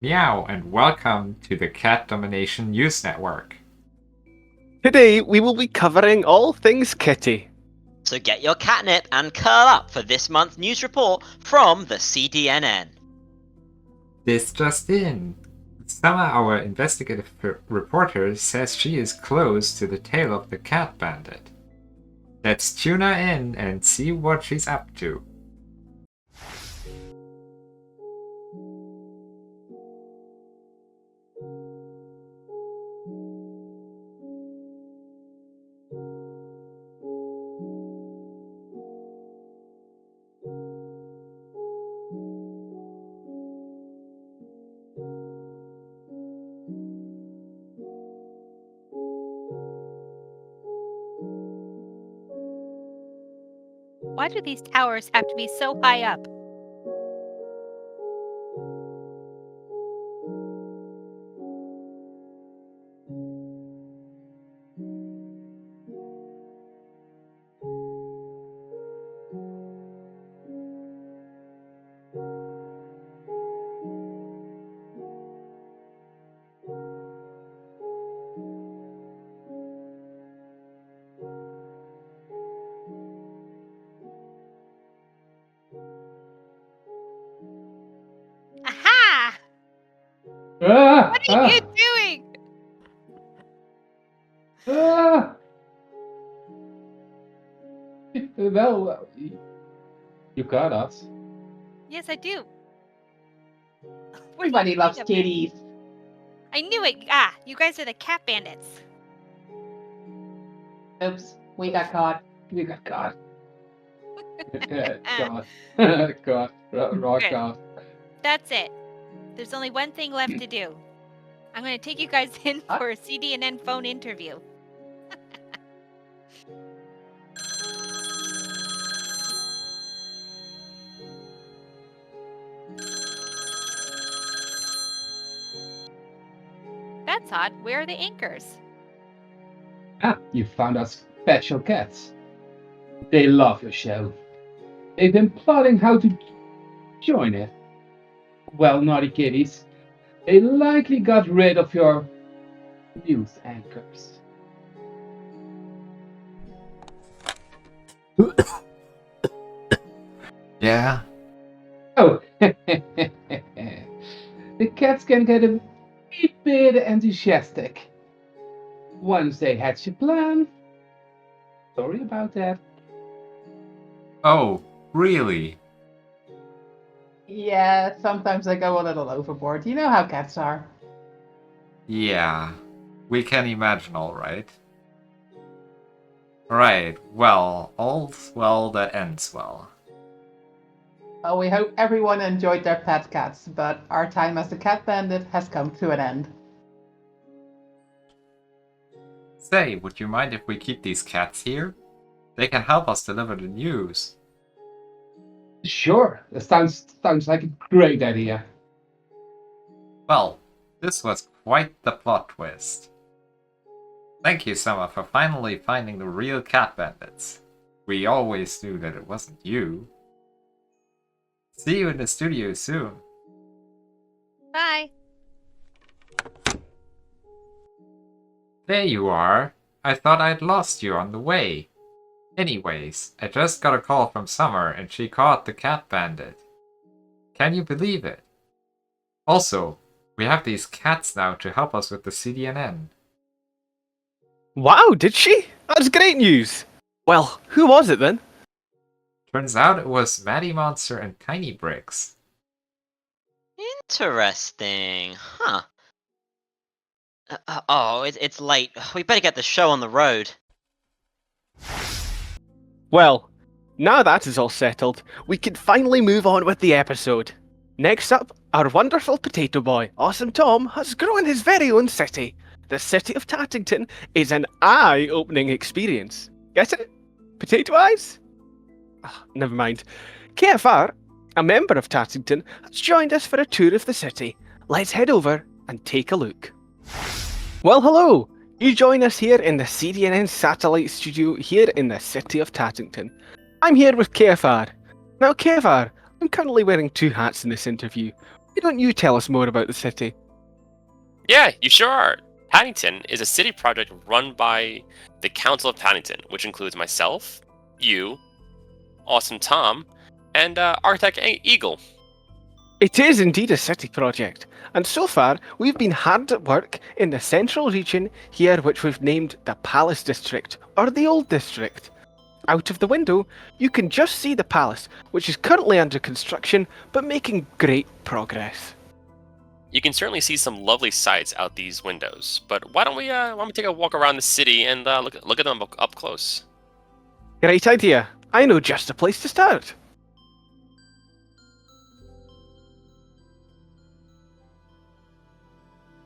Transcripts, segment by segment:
Meow, and welcome to the Cat Domination News Network. Today we will be covering all things kitty. So get your catnip and curl up for this month's news report from the CDNN. This just in. Summer, our investigative reporter, says she is close to the tail of the cat bandit. Let's tune her in and see what she's up to. Why do these towers have to be so high up? Aha! What are you doing? Well, you got us. Yes, I do. Everybody loves kitties. I knew it. You guys are the cat bandits. Oops, we got caught. We got caught. God. Rock Good. God. That's it. There's only one thing left to do. I'm going to take you guys in for a CDNN phone interview. That's odd. Where are the anchors? You found us special cats. They love your show. They've been plotting how to join it. Well, naughty kitties, they likely got rid of your news anchors. Yeah? Oh, the cats can get a wee bit enthusiastic once they hatch a plan. Sorry about that. Oh, really? Yeah, sometimes I go a little overboard. You know how cats are. Yeah. We can imagine, alright. Alright, well, all's well that ends well. Well, we hope everyone enjoyed their pet cats, but our time as the cat bandit has come to an end. Say, would you mind if we keep these cats here? They can help us deliver the news. Sure, that sounds like a great idea. Well, this was quite the plot twist. Thank you, Summer, for finally finding the real cat bandits. We always knew that it wasn't you. See you in the studio soon. Bye. There you are. I thought I'd lost you on the way. Anyways, I just got a call from Summer and she caught the cat bandit. Can you believe it? Also, we have these cats now to help us with the CDNN. Wow, did she? That's great news. Well, who was it then? Turns out it was Maddie Monster and Tiny Bricks. Interesting, huh? It's late. We better get the show on the road. Well, now that is all settled, we can finally move on with the episode. Next up, our wonderful potato boy, Awesome Tom, has grown his very own city. The city of Tattington is an eye-opening experience. Get it? Potato eyes? Never mind. KFR, a member of Tattington, has joined us for a tour of the city. Let's head over and take a look. Well, hello! You join us here in the CDNN satellite studio here in the city of Tattington. I'm here with KFR. Now, KFR, I'm currently wearing 2 hats in this interview. Why don't you tell us more about the city? Yeah, you sure are. Paddington is a city project run by the Council of Paddington, which includes myself, you, Awesome Tom, and Architect Eagle. It is indeed a city project, and so far we've been hard at work in the central region here, which we've named the Palace District, or the Old District. Out of the window, you can just see the palace, which is currently under construction, but making great progress. You can certainly see some lovely sights out these windows, but why don't we take a walk around the city and look at them up close? Great idea. I know just a place to start.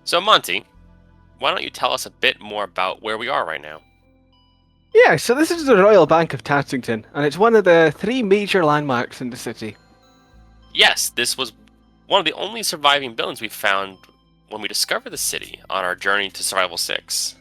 So Monty, why don't you tell us a bit more about where we are right now? Yeah, so this is the Royal Bank of Tattington, and it's one of the 3 major landmarks in the city. Yes, this was one of the only surviving buildings we found when we discovered the city on our journey to Survival 6.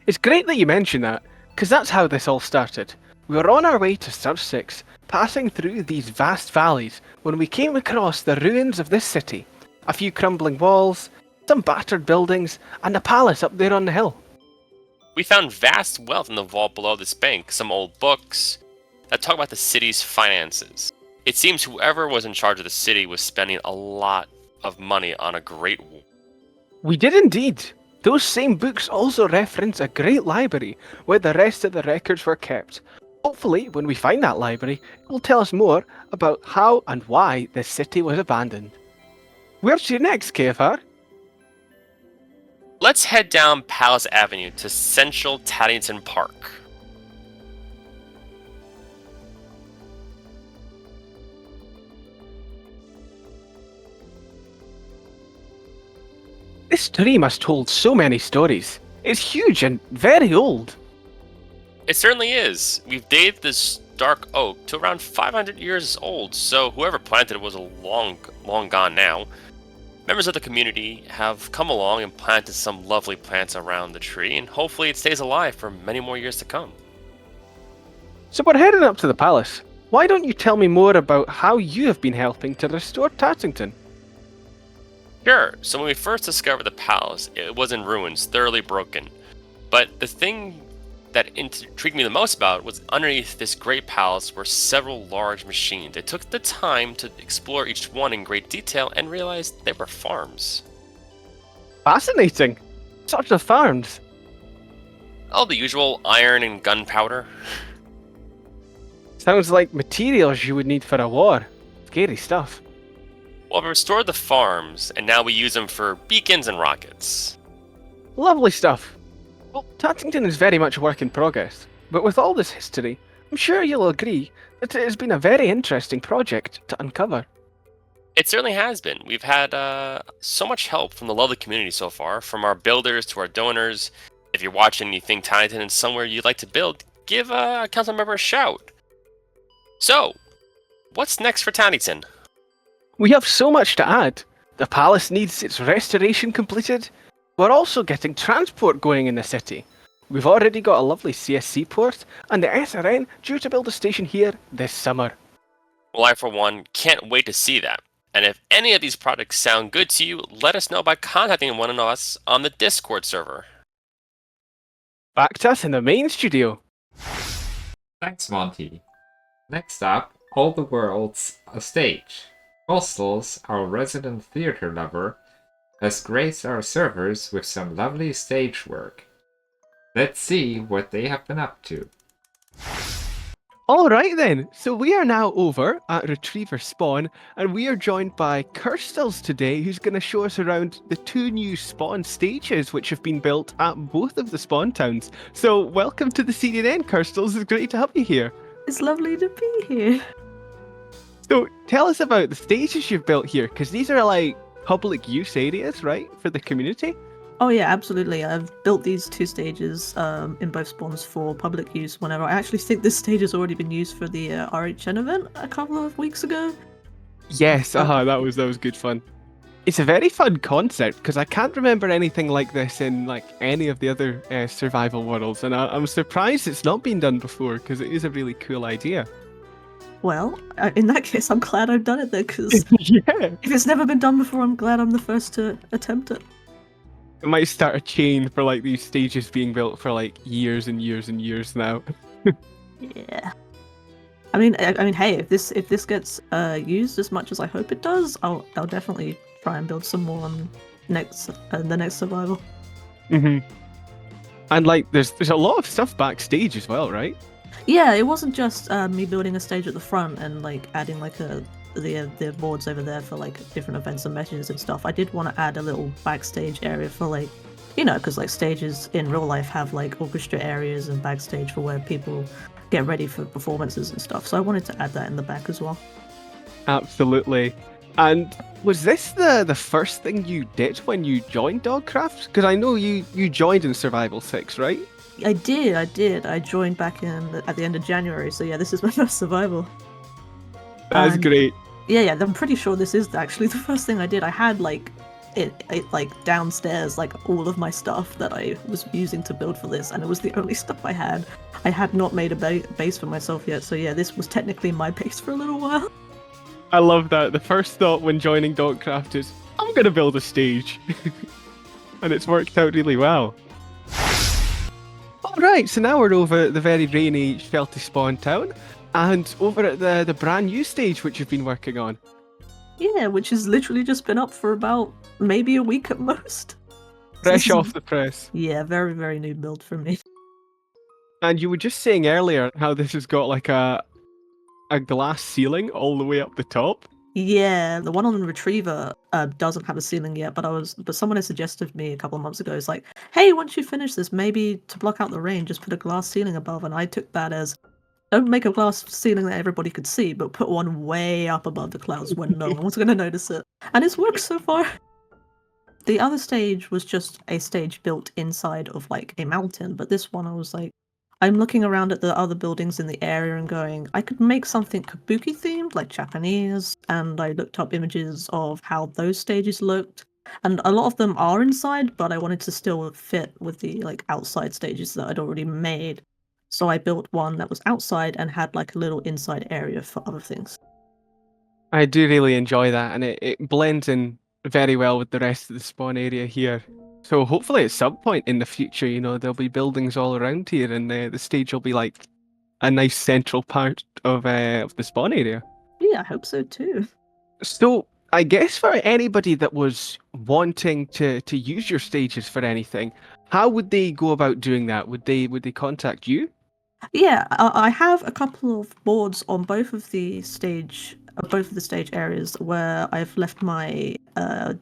It's great that you mention that, because that's how this all started. We were on our way to Sur 6, passing through these vast valleys, when we came across the ruins of this city. A few crumbling walls, some battered buildings, and a palace up there on the hill. We found vast wealth in the vault below this bank, some old books that talk about the city's finances. It seems whoever was in charge of the city was spending a lot of money on a great war. We did indeed. Those same books also reference a great library where the rest of the records were kept. Hopefully, when we find that library, it will tell us more about how and why this city was abandoned. Where's to next, KFR? Let's head down Palace Avenue to Central Taddington Park. This tree must hold so many stories. It's huge and very old. It certainly is. We've dated this dark oak to around 500 years old, so whoever planted it was long gone now. Members of the community have come along and planted some lovely plants around the tree, and hopefully it stays alive for many more years to come. So we're heading up to the palace. Why don't you tell me more about how you have been helping to restore Tattington? Sure, so when we first discovered the palace, it was in ruins, thoroughly broken. But the thing that intrigued me the most about it was underneath this great palace were several large machines. I took the time to explore each one in great detail and realized they were farms. Fascinating. What sorts of farms? Oh, the usual iron and gunpowder. Sounds like materials you would need for a war. Scary stuff. Well, we restored the farms, and now we use them for beacons and rockets. Lovely stuff. Well, Tattington is very much a work in progress, but with all this history, I'm sure you'll agree that it has been a very interesting project to uncover. It certainly has been. We've had so much help from the lovely community so far, from our builders to our donors. If you're watching and you think Tattington is somewhere you'd like to build, give a council member a shout. So, what's next for Tattington? We have so much to add. The palace needs its restoration completed. We're also getting transport going in the city. We've already got a lovely CSC port, and the SRN due to build a station here this summer. Well, I, for one, can't wait to see that. And if any of these projects sound good to you, let us know by contacting one of us on the Discord server. Back to us in the main studio. Thanks, Monty. Next up, All the World's a Stage. Postals, our resident theater lover, has graced our servers with some lovely stage work. Let's see what they have been up to. Alright then, so we are now over at Retriever Spawn, and we are joined by Kirstles today, who's going to show us around the 2 new spawn stages which have been built at both of the spawn towns. So welcome to the CDN, Kirstles, it's great to have you here. It's lovely to be here. So tell us about the stages you've built here, because these are like public use areas, right, for the community? Oh yeah, absolutely. I've built these 2 stages in both spawns for public use whenever. I actually think this stage has already been used for the RHN event a couple of weeks ago. Yes, that was good fun. It's a very fun concept, because I can't remember anything like this in like any of the other survival worlds, and I'm surprised it's not been done before, because it is a really cool idea. Well, in that case, I'm glad I've done it then, because Yeah. if it's never been done before, I'm glad I'm the first to attempt it. It might start a chain for like these stages being built for like years and years and years now. Yeah. I mean, hey, if this gets used as much as I hope it does, I'll definitely try and build some more on the next survival. Mm-hmm. And like, there's a lot of stuff backstage as well, right? Yeah, it wasn't just me building a stage at the front and like adding like the boards over there for like different events and messages and stuff. I did want to add a little backstage area for like, you know, because like stages in real life have like orchestra areas and backstage for where people get ready for performances and stuff. So I wanted to add that in the back as well. Absolutely. And was this the first thing you did when you joined Dogcraft? Because I know you joined in Survival 6, right? I did. I joined back at the end of January. So yeah, this is my first survival. That's great. Yeah, I'm pretty sure this is actually the first thing I did. I had like it like downstairs, like all of my stuff that I was using to build for this, and it was the only stuff I had. I had not made a base for myself yet, so yeah, this was technically my base for a little while. I love that. The first thought when joining Dogcraft is, I'm going to build a stage. And it's worked out really well. Alright, so now we're over the very rainy Shelty Spawn Town, and over at the brand new stage which you've been working on. Yeah, which has literally just been up for about maybe a week at most. Fresh off the press. Yeah, very, very new build for me. And you were just saying earlier how this has got like a glass ceiling all the way up the top. Yeah, the one on the Retriever doesn't have a ceiling yet, but someone has suggested me a couple of months ago, it's like, hey, once you finish this, maybe to block out the rain, just put a glass ceiling above, and I took that as, don't make a glass ceiling that everybody could see, but put one way up above the clouds when no one was going to notice it. And it's worked so far. The other stage was just a stage built inside of like a mountain, but this one I was like, I'm looking around at the other buildings in the area and going, I could make something kabuki themed, like Japanese, and I looked up images of how those stages looked, and a lot of them are inside, but I wanted to still fit with the like outside stages that I'd already made. So I built one that was outside and had like a little inside area for other things. I do really enjoy that, and it blends in very well with the rest of the spawn area here. So hopefully at some point in the future, you know, there'll be buildings all around here, and the stage will be like a nice central part of the spawn area. Yeah, I hope so too. So I guess for anybody that was wanting to use your stages for anything, how would they go about doing that? Would they contact you? Yeah, I have a couple of boards on both of the stage areas where I've left my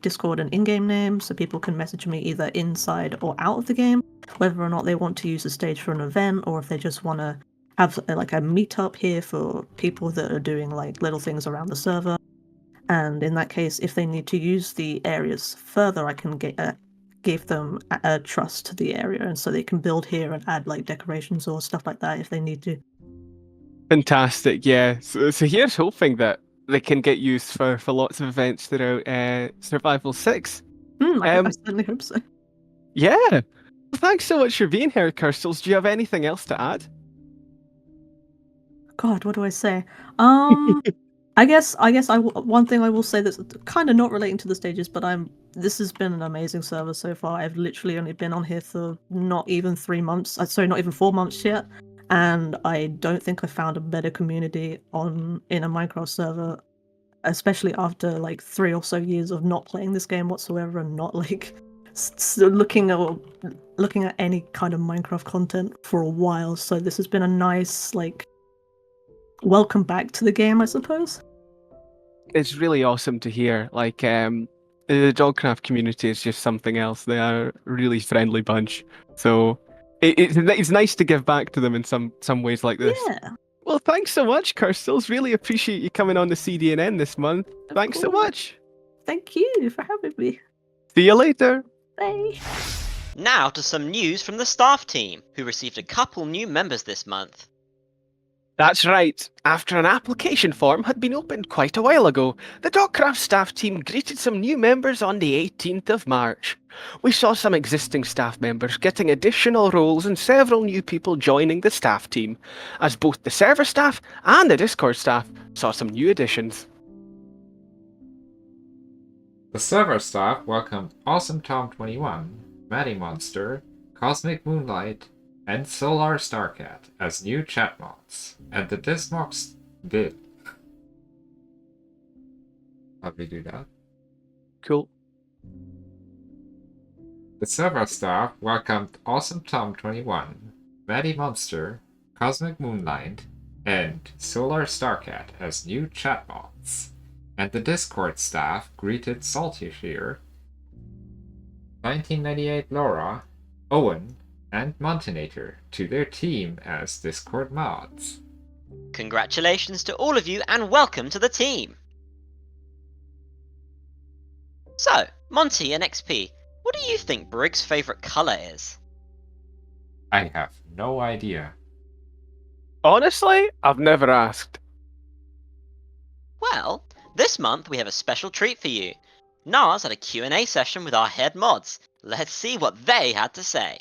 Discord and in-game name, so people can message me either inside or out of the game, whether or not they want to use the stage for an event, or if they just want to have like a meetup here for people that are doing like little things around the server. And in that case, if they need to use the areas further, I can give them a trust to the area, and so they can build here and add like decorations or stuff like that if they need to. Fantastic, yeah. So here's hoping that they can get used for lots of events throughout Survival 6. I certainly hope so. Yeah. Well, thanks so much for being here, Kirstles. Do you have anything else to add? God, what do I say? I guess one thing I will say that's kind of not relating to the stages, but this has been an amazing server so far. I've literally only been on here for not even 3 months. Sorry, not even 4 months yet. And I don't think I found a better community in a Minecraft server, especially after like 3 or so years of not playing this game whatsoever and not like looking at any kind of Minecraft content for a while. So this has been a nice like welcome back to the game, I suppose. It's really awesome to hear. Like the Dogcraft community is just something else. They are a really friendly bunch. So it's nice to give back to them in some ways like this. Yeah. Well, thanks so much, Kirstles. Really appreciate you coming on the CDNN this month. Thanks so much. Thank you for having me. See you later. Bye. Now to some news from the staff team, who received a couple new members this month. That's right. After an application form had been opened quite a while ago, the Dogcraft staff team greeted some new members on the 18th of March. We saw some existing staff members getting additional roles and several new people joining the staff team, as both the server staff and the Discord staff saw some new additions. The server staff welcomed Awesome Tom 21, Matty Monster, Cosmic Moonlight, and Solar Starcat as new chat mods, and the Dismox did. How do we do that? Cool. The server staff welcomed Awesome Tom 21, Matty Monster, Cosmic Moonlight, and Solar Starcat as new chat mods, and the Discord staff greeted Salty Shear, 1998 Laura, Owen, and Montinator to their team as Discord mods. Congratulations to all of you and welcome to the team! So, Monty and XP, what do you think Brig's favourite colour is? I have no idea. Honestly, I've never asked. Well, this month we have a special treat for you. Nars had a Q&A session with our head mods. Let's see what they had to say.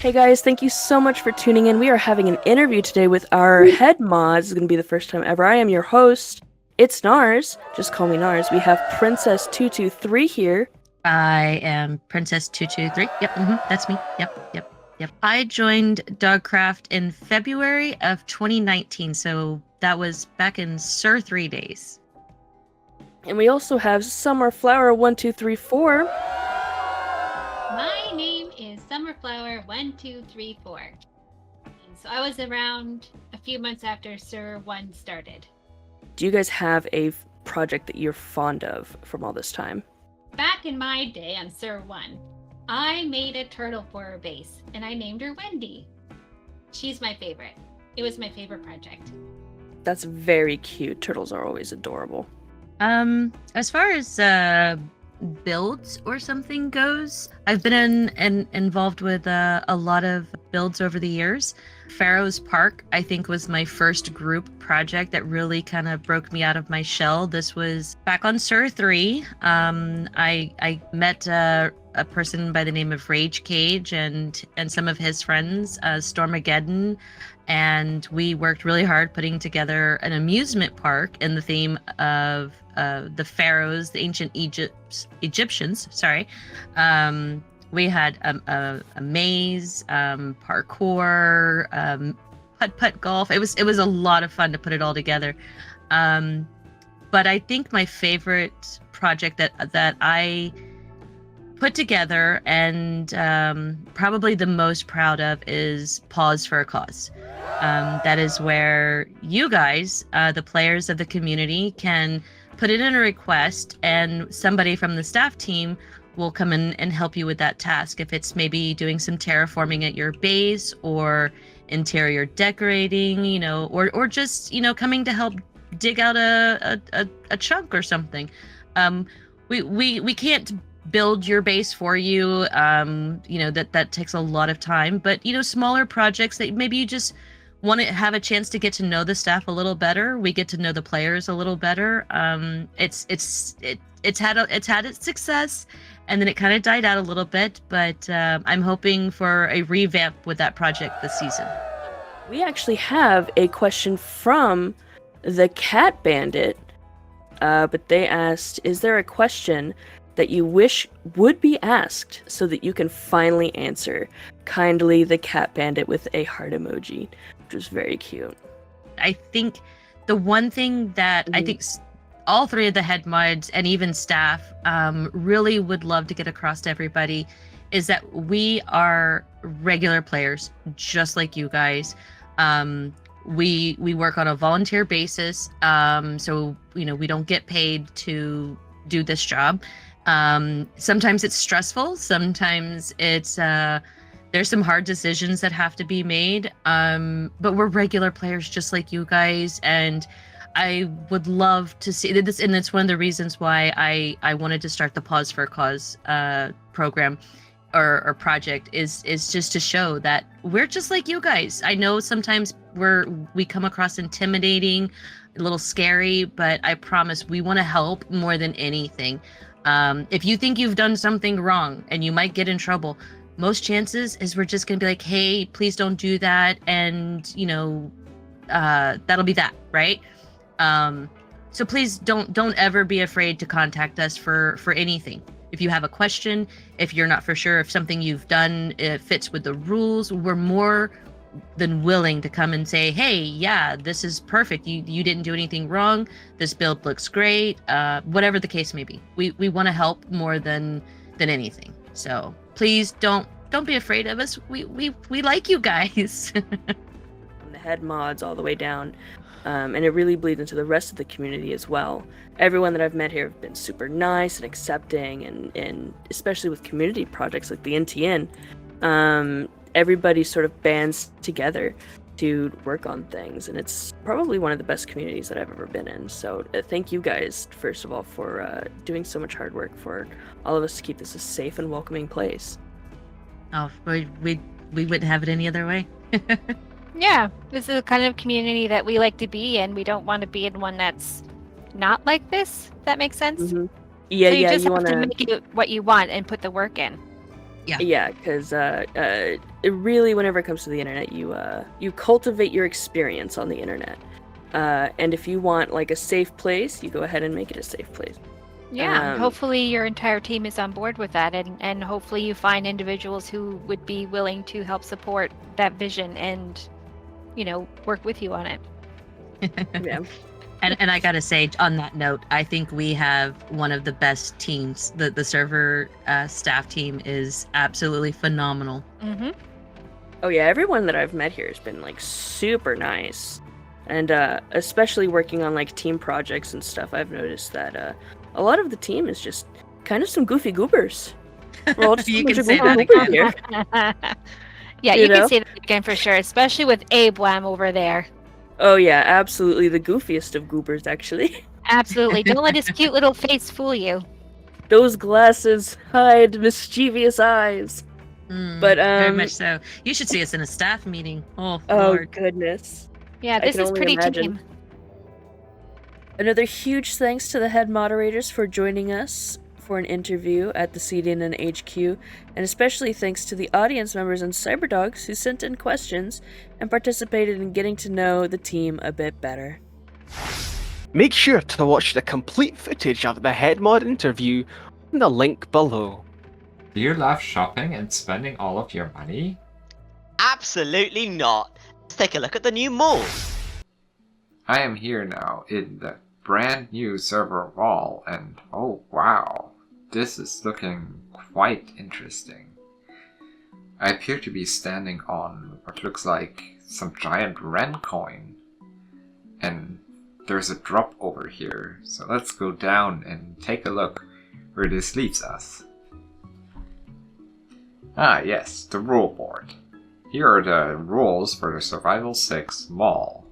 Hey guys, thank you so much for tuning in. We are having an interview today with our head mods. It's going to be the first time ever. I am your host. It's Nars. Just call me Nars. We have Princess223 here. I am Princess223. Yep, that's me. Yep. I joined Dogcraft in February of 2019, so that was back in Sir 3 days. And we also have Summerflower1234. My name is Summerflower1234. So I was around a few months after Sir 1 started. Do you guys have a project that you're fond of from all this time? Back in my day on Sir 1, I made a turtle for her base, and I named her Wendy. She's my favorite. It was my favorite project. That's very cute. Turtles are always adorable. As far as builds or something goes, I've been involved with a lot of builds over the years. Pharaoh's Park, I think, was my first group project that really kind of broke me out of my shell. This was back on Sir 3. I met a person by the name of Rage Cage and some of his friends, Stormageddon, and we worked really hard putting together an amusement park in the theme of the pharaohs, the ancient Egyptians. Sorry. We had a maze, parkour, putt-putt golf. It was a lot of fun to put it all together. But I think my favorite project that I put together and probably the most proud of is Pause for a Cause. That is where you guys, the players of the community, can put in a request and somebody from the staff team will come in and help you with that task. If it's maybe doing some terraforming at your base or interior decorating, or just, coming to help dig out a chunk or something. We can't build your base for you. That takes a lot of time, but smaller projects that maybe you just want to have a chance to get to know the staff a little better. We get to know the players a little better. It's had its success, and then it kind of died out a little bit, but I'm hoping for a revamp with that project this season. We actually have a question from the Cat Bandit, but they asked, is there a question that you wish would be asked so that you can finally answer? Kindly, the Cat Bandit with a heart emoji, which was very cute. I think the one thing that I think all three of the head mods and even staff really would love to get across to everybody is that we are regular players, just like you guys. We work on a volunteer basis, so we don't get paid to do this job. Sometimes it's stressful. Sometimes it's there's some hard decisions that have to be made. But we're regular players, just like you guys, and I would love to see this, and it's one of the reasons why I wanted to start the Pause for a Cause program, or project is just to show that we're just like you guys. I know sometimes we come across intimidating, a little scary, but I promise we want to help more than anything. If you think you've done something wrong and you might get in trouble, most chances is we're just gonna be like, hey, please don't do that, and that'll be that, right? So please don't ever be afraid to contact us for anything. If you have a question, if you're not for sure if something you've done fits with the rules, we're more than willing to come and say, hey, yeah, this is perfect. You didn't do anything wrong. This build looks great. Whatever the case may be. We want to help more than anything. So please don't be afraid of us. We like you guys. From the head mods all the way down. And it really bleeds into the rest of the community as well. Everyone that I've met here have been super nice and accepting, and especially with community projects like the NTN, everybody sort of bands together to work on things, and it's probably one of the best communities that I've ever been in. So thank you guys, first of all, for doing so much hard work for all of us to keep this a safe and welcoming place. Oh, we wouldn't have it any other way. Yeah, this is the kind of community that we like to be in. We don't want to be in one that's not like this. That makes sense? Mm-hmm. Yeah, so you just have wanna... to make it what you want and put the work in. Yeah, because it really, whenever it comes to the internet, you cultivate your experience on the internet. And if you want like a safe place, you go ahead and make it a safe place. Yeah, hopefully your entire team is on board with that, and hopefully you find individuals who would be willing to help support that vision and, work with you on it. Yeah. And I gotta say, on that note, I think we have one of the best teams. The server staff team is absolutely phenomenal. Mm-hmm. Oh yeah, everyone that I've met here has been like super nice, and especially working on like team projects and stuff. I've noticed that a lot of the team is just kind of some goofy goobers. We're all just You a bunch can of say goofy that goobers again. here. Yeah, you can say that again for sure, especially with Abe Wham over there. Oh yeah, absolutely the goofiest of goobers, actually. Absolutely. Don't let his cute little face fool you. Those glasses hide mischievous eyes. But very much so. You should see us in a staff meeting. Oh oh Lord. goodness. Yeah, I this can is only pretty imagine. team. Another huge thanks to the head moderators for joining us for an interview at the CDNN HQ, and especially thanks to the audience members and Cyberdogs who sent in questions and participated in getting to know the team a bit better. Make sure to watch the complete footage of the head mod interview in the link below. Do you love shopping and spending all of your money? Absolutely not. Let's take a look at the new mall. I am here now in the brand new server wall, and oh wow, this is looking quite interesting. I appear to be standing on what looks like some giant Ren coin, and there's a drop over here, so let's go down and take a look where this leads us. Ah yes, the rule board. Here are the rules for the Survival 6 Mall.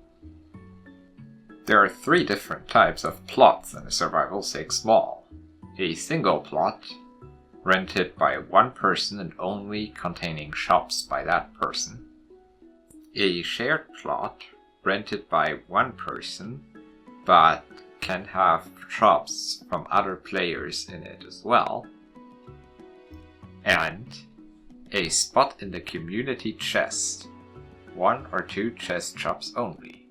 There are 3 different types of plots in the Survival 6 Mall. A single plot, rented by one person and only containing shops by that person. A shared plot, rented by one person, but can have shops from other players in it as well. And a spot in the community chest, 1 or 2 chest shops only.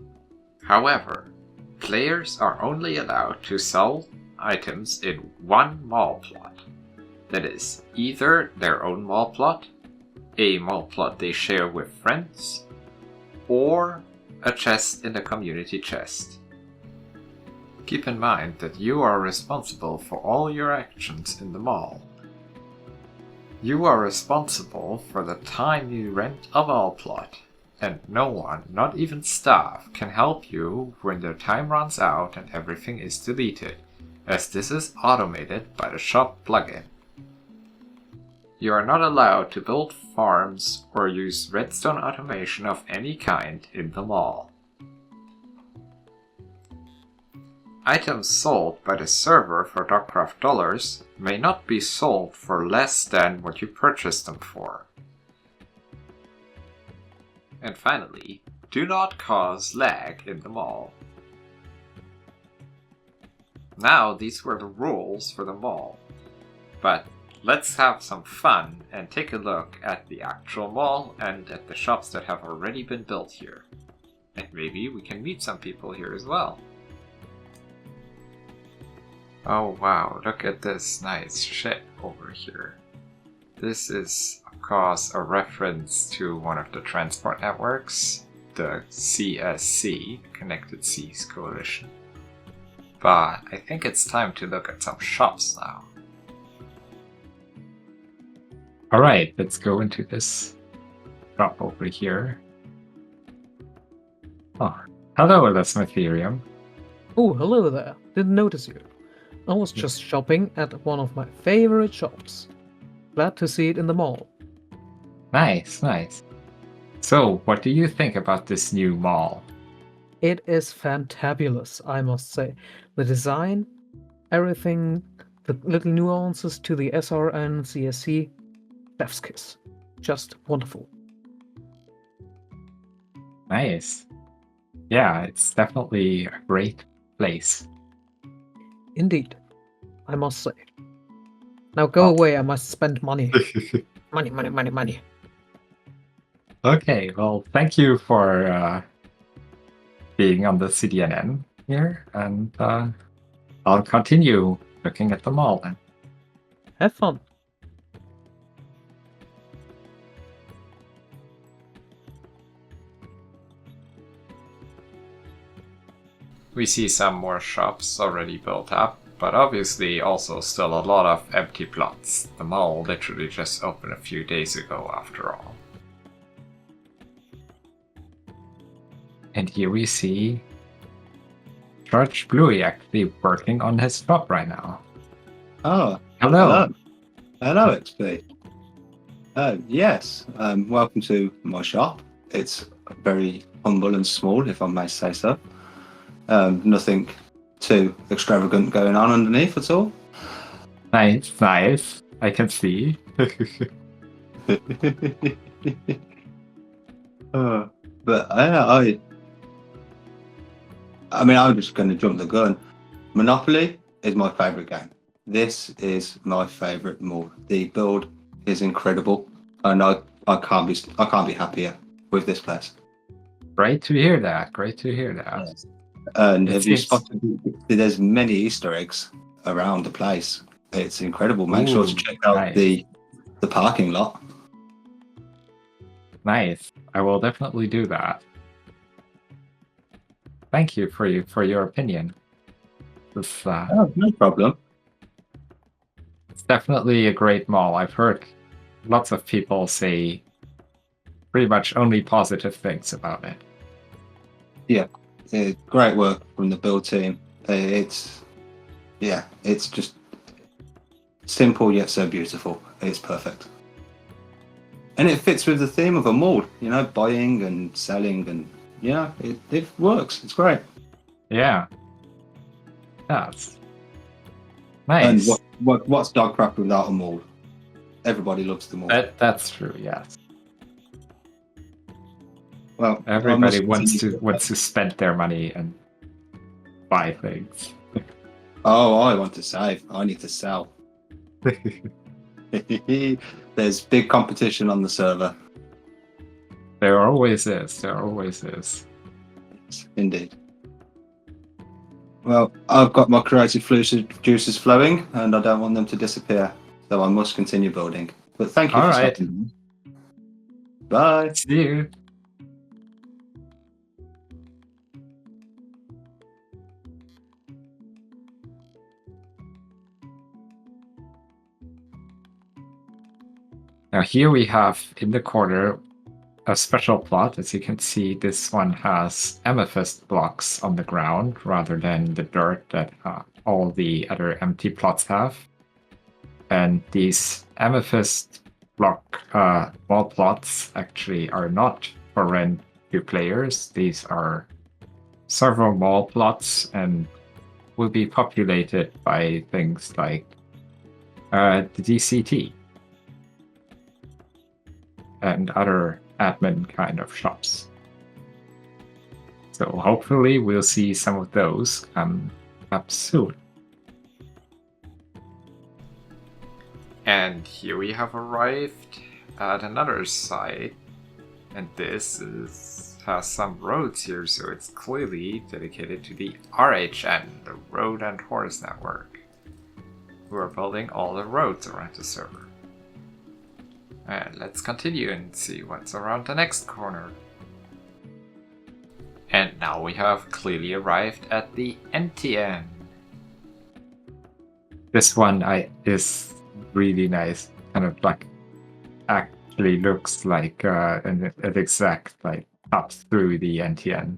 However, players are only allowed to sell items in one mall plot. That is, either their own mall plot, a mall plot they share with friends, or a chest in the community chest. Keep in mind that you are responsible for all your actions in the mall. You are responsible for the time you rent a mall plot, and no one, not even staff, can help you when their time runs out and everything is deleted, as this is automated by the shop plugin. You are not allowed to build farms or use redstone automation of any kind in the mall. Items sold by the server for Dogcraft dollars may not be sold for less than what you purchased them for. And finally, do not cause lag in the mall. Now these were the rules for the mall. But let's have some fun and take a look at the actual mall and at the shops that have already been built here. And maybe we can meet some people here as well. Oh wow, look at this nice ship over here. This is, of course, a reference to one of the transport networks, the CSC, Connected Seas Coalition. But I think it's time to look at some shops now. Alright, let's go into this shop over here. Oh, hello, Ethereum. Oh, hello there. Didn't notice you. I was just shopping at one of my favorite shops. Glad to see it in the mall. Nice, nice. So, what do you think about this new mall? It is fantabulous, I must say. The design, everything, the little nuances to the SRN CSC, chef's kiss. Just wonderful. Nice. Yeah, it's definitely a great place. Indeed, I must say. Now go away, I must spend money. Money. Okay, well, thank you for being on the CDNN here, and I'll continue looking at the mall then. Have fun. We see some more shops already built up, but obviously also still a lot of empty plots. The mall literally just opened a few days ago after all. And here we see George Bluey actually working on his shop right now. Oh, Hello. hello, XP. Yes, welcome to my shop. It's very humble and small, if I may say so. Nothing too extravagant going on underneath at all. Nice, nice. I can see. But I mean, I'm just going to jump the gun. Monopoly is my favourite game. This is my favourite mall. The build is incredible, and I can't be happier with this place. Great to hear that. Great to hear that. Yes. And It's- have you it's- spotted? There's many Easter eggs around the place. It's incredible. Make sure to Ooh, check out nice. the parking lot. Nice. I will definitely do that. Thank you for your opinion. This, Oh, no problem. it's definitely a great mall. I've heard lots of people say pretty much only positive things about it. Great work from the build team. It's just simple yet so beautiful. It's perfect. And it fits with the theme of a mall, you know, buying and selling, and it works. It's great. Yeah. That's And nice. what's Dogcraft without a mall? Everybody loves the mall. That's true, yes. Well, I Everybody must wants continue- to spend their money and buy things. Oh, I want to save. I need to sell. There's big competition on the server. There always is. There always is. Indeed. Well, I've got my creative juices flowing, and I don't want them to disappear, so I must continue building. But thank you All for right. stopping. Bye. See you. Now here we have in the corner a special plot. As you can see, this one has amethyst blocks on the ground rather than the dirt that all the other empty plots have. And these amethyst block wall plots actually are not for rent to players. These are several mall plots, and will be populated by things like the DCT and other admin kind of shops. So hopefully we'll see some of those come up soon. And here we have arrived at another site, and this has some roads here, so it's clearly dedicated to the RHN, the Road and Horse Network, who are building all the roads around the server. And let's continue and see what's around the next corner. And now we have clearly arrived at the NTN. This one is really nice, kind of like actually looks like an exact like up through the NTN.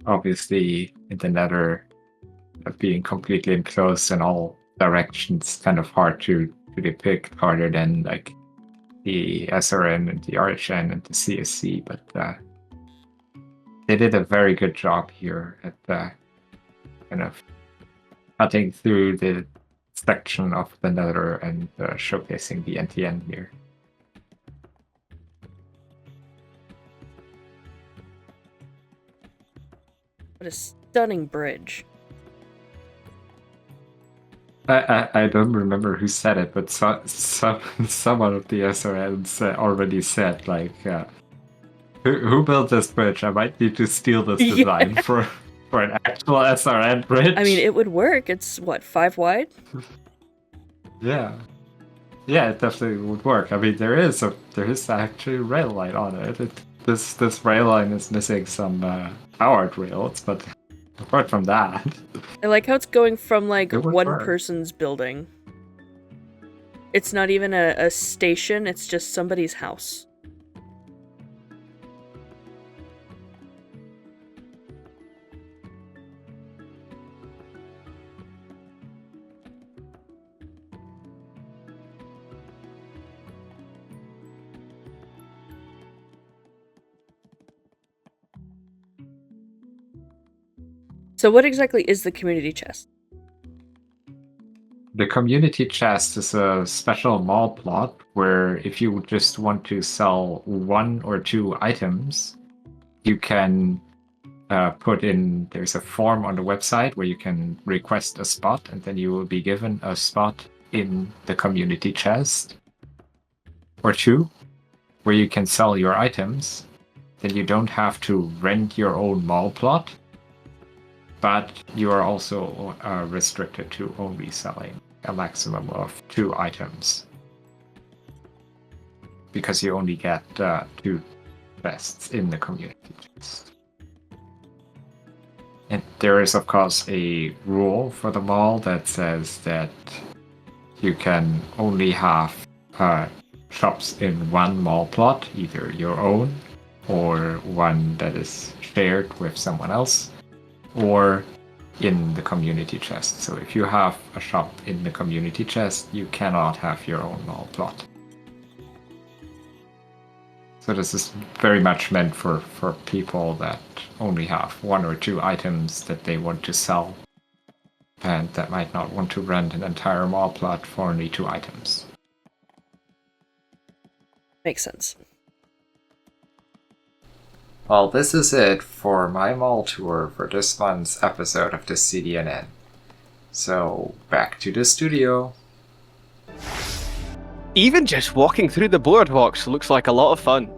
Obviously, in the Nether, being completely enclosed in all directions, kind of hard to depict, harder than like the SRN and the RHN and the CSC, but they did a very good job here at kind of cutting through the section of the Nether and showcasing the NTN here. What a stunning bridge. I don't remember who said it, but someone of the SRNs already said, like, who built this bridge? I might need to steal this design for an actual SRN bridge. I mean, it would work. It's, what, 5 wide? Yeah. Yeah, it definitely would work. I mean, there is actually a rail line on it. This rail line is missing some powered rails, but apart from that... I like how it's going from, like, one work. person's building. It's not even a station, it's just somebody's house. So what exactly is the community chest? The community chest is a special mall plot where if you just want to sell 1 or 2 items, you can put in, there's a form on the website where you can request a spot, and then you will be given a spot in the community chest or 2 where you can sell your items. Then you don't have to rent your own mall plot, but you are also restricted to only selling a maximum of 2 items, because you only get 2 chests in the community chest. And there is, of course, a rule for the mall that says that you can only have shops in 1 mall plot, either your own or one that is shared with someone else, or in the community chest. So if you have a shop in the community chest, you cannot have your own mall plot. So this is very much meant for people that only have 1 or 2 items that they want to sell, and that might not want to rent an entire mall plot for only 2 items. Makes sense. Well, this is it for my mall tour for this month's episode of the CDNN. So, back to the studio. Even just walking through the boardwalks looks like a lot of fun.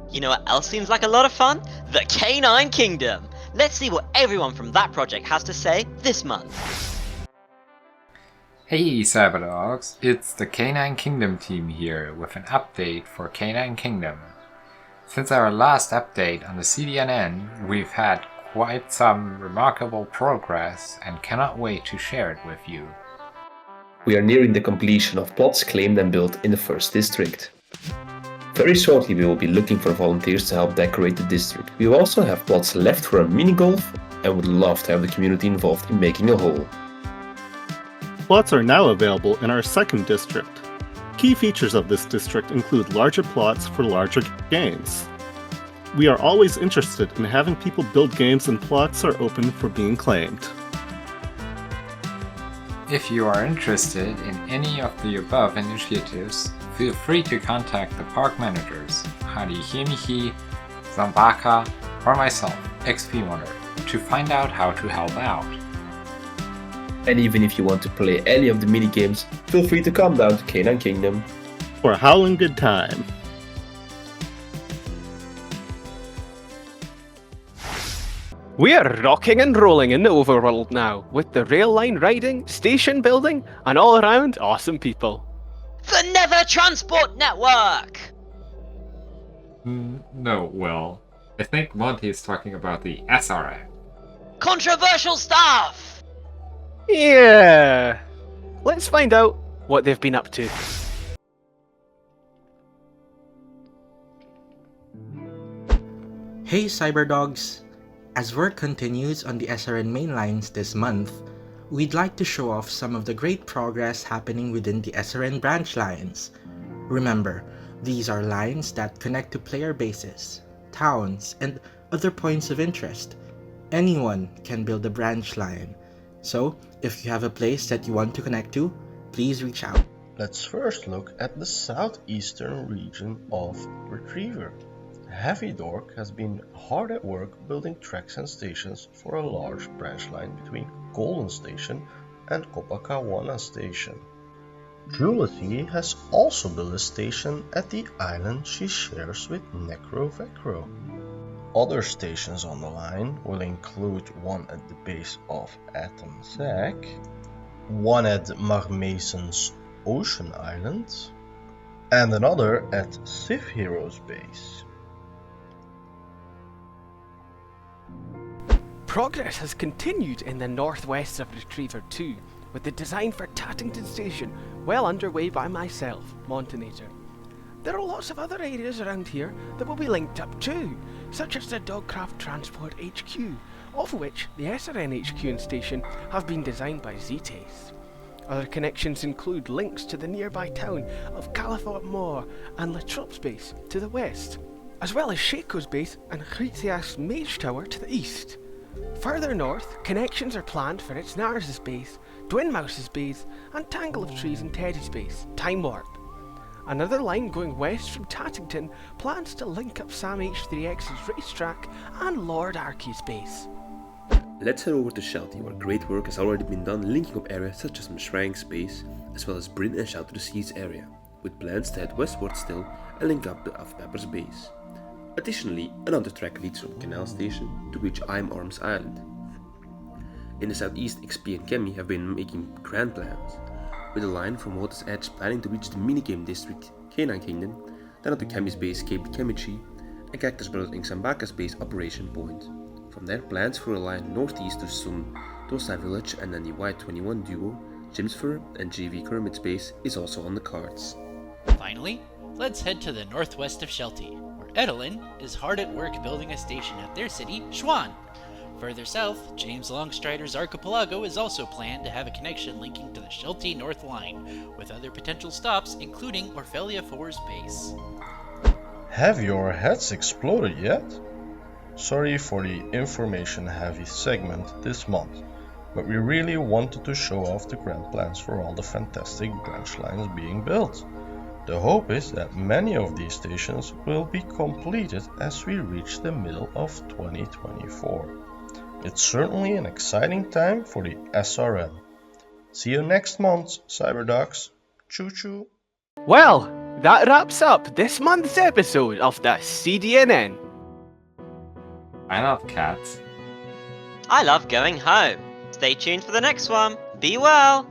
You know what else seems like a lot of fun? The Canine Kingdom! Let's see what everyone from that project has to say this month. Hey Cyberdogs, it's the Canine Kingdom team here with an update for Canine Kingdom. Since our last update on the CDNN, we've had quite some remarkable progress and cannot wait to share it with you. We are nearing the completion of plots claimed and built in the first district. Very shortly we will be looking for volunteers to help decorate the district. We will also have plots left for a mini golf and would love to have the community involved in making a whole. Plots are now available in our second district. Key features of this district include larger plots for larger games. We are always interested in having people build games, and plots are open for being claimed. If you are interested in any of the above initiatives, feel free to contact the park managers, Harihimihi, Zambaka, or myself, XP Wonder, to find out how to help out. And even if you want to play any of the minigames, feel free to come down to Canine Kingdom for a howling good time. We are rocking and rolling in the overworld now, with the rail line riding, station building, and all around awesome people. The Never Transport Network! No, well, I think Monty is talking about the SRN. Controversial stuff! Yeah. Let's find out what they've been up to. Hey Cyberdogs! As work continues on the SRN main lines this month, we'd like to show off some of the great progress happening within the SRN branch lines. Remember, these are lines that connect to player bases, towns, and other points of interest. Anyone can build a branch line, so if you have a place that you want to connect to, please reach out. Let's first look at the southeastern region of Retriever. Heavy Dork has been hard at work building tracks and stations for a large branch line between Golden Station and Copacabana Station. Jollity has also built a station at the island she shares with Necrovecro. Other stations on the line will include one at the base of Atom Zack, one at Magmason's Ocean Island, and another at Civ Heroes base. Progress has continued in the northwest of Retriever 2, with the design for Tattington Station well underway by myself, Montonator. There are lots of other areas around here that will be linked up too, such as the Dogcraft Transport HQ, of which the SRN HQ and station have been designed by Zetes. Other connections include links to the nearby town of Califort Moor and Latrobe's base to the west, as well as Shaco's base and Hritias Mage Tower to the east. Further north, connections are planned for Itznars's base, Dwinmouse's base, and Tangle of Trees and Teddy's base, Time Warp. Another line going west from Tattington plans to link up Sam H3X's racetrack and Lord Arky's base. Let's head over to Shelty, where great work has already been done linking up areas such as Mshrang's base, as well as Bryn and Shout to the Seas area, with plans to head westward still and link up the Pepper's base. Additionally, another track leads from Canal Station to reach I'm Arms Island. In the southeast, XP and Kemi have been making grand plans, with a line from Water's Edge planning to reach the minigame district Canine Kingdom, then onto Kemi's base Cape Kemichi, and Cactus Brothers Inc. Zambaka's base Operation Point. From there, plans for a line northeast to Sun Tosa Village, and then the Y21 duo Jimsfur and GV Kermit's base is also on the cards. Finally, let's head to the northwest of Shelty, where Edelin is hard at work building a station at their city, Schwan. Further south, James Longstrider's Archipelago is also planned to have a connection linking to the Shelty North Line, with other potential stops including Orphelia 4's base. Have your heads exploded yet? Sorry for the information-heavy segment this month, but we really wanted to show off the grand plans for all the fantastic branch lines being built. The hope is that many of these stations will be completed as we reach the middle of 2024. It's certainly an exciting time for the SRN. See you next month, Cyberdogs. Choo choo. Well, that wraps up this month's episode of the CDNN. I love cats. I love going home. Stay tuned for the next one. Be well!